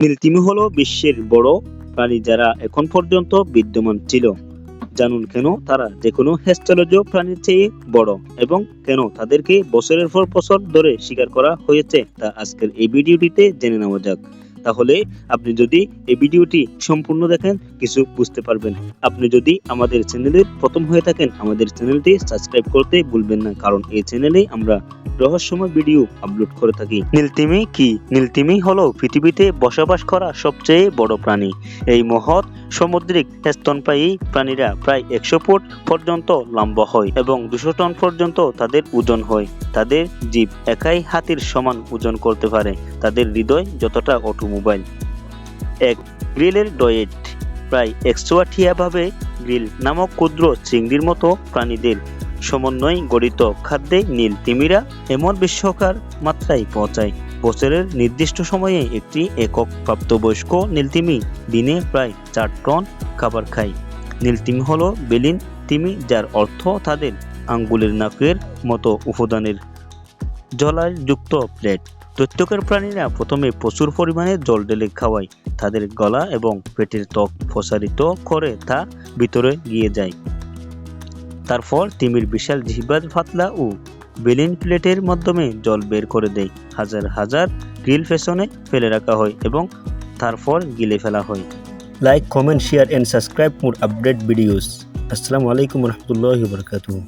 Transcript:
নীলতিমি হলো বিশ্বের বড় প্রাণী যারা এখন পর্যন্ত বিদ্যমান ছিল। জানুন কেন তারা যেকোনো স্থলজ প্রাণীর চেয়ে বড় এবং কেন তাদেরকে বছরের পর বছর ধরে শিকার করা হয়েছে তা আজকের এই ভিডিওটিতে জেনে নেওয়া যাক। তাহলে আপনি যদি এই ভিডিওটি সম্পূর্ণ দেখেন কিছু বুঝতে পারবেন। আপনি যদি আমাদের চ্যানেলের প্রথম হয়ে থাকেন আমাদের চ্যানেলটি সাবস্ক্রাইব করতে ভুলবেন না, কারণ এই চ্যানেলে আমরা রহস্যময় ভিডিও আপলোড করে থাকি। নীলতিমি কি? নীলতিমি হলো পৃথিবীতে বসবাস করা সবচেয়ে বড় প্রাণী। এই মহৎ সামুদ্রিক স্তন্যপায়ী প্রাণীরা প্রায় 100 ফুট পর্যন্ত লম্বা হয় এবং 200 টন পর্যন্ত তাদের ওজন হয়। তাদের জীব একাই হাতির সমান ওজন করতে পারে। তাদের হৃদয় যতটা অটোমোবাইল। এক গ্রিলের ডয়েট প্রায় 180 ভাবে গ্রিল নামক ক্ষুদ্র চিংড়ির মতো প্রাণীদের সমন্বয়ে গঠিত খাদ্যে নীলতিমিরা এমন বিস্ময়কর মাত্রায় পৌঁছায়। বছরের নির্দিষ্ট সময়ে একটি একক প্রাপ্তবয়স্ক নীলতিমি দিনে প্রায় 4 টন খাবার খায়। নীলতিমি হলো বেলিন তিমি, যার অর্থ তাদের আঙ্গুলের নাকের মতো উপাদানের জলাযুক্ত প্লেট। দৈত্যকার প্রাণীরা প্রথমে প্রচুর পরিমাণে জল ঢেলে খাওয়ায়। তাদের গলা এবং পেটের ত্বক প্রসারিত করে তা ভিতরে গিয়ে যায়। তারপর তিমির বিশাল জিহ্বা পাতলা ও বেলিন প্লেটের মাধ্যমে জল বের করে দেয়। হাজার হাজার গ্রিল পেছনে ফেলে রাখা হয় এবং তারপর গিলে ফেলা হয়। Like, comment, share and subscribe for update videos. আসসালামু আলাইকুম ওয়া রাহমাতুল্লাহি ওয়া বারাকাতুহু।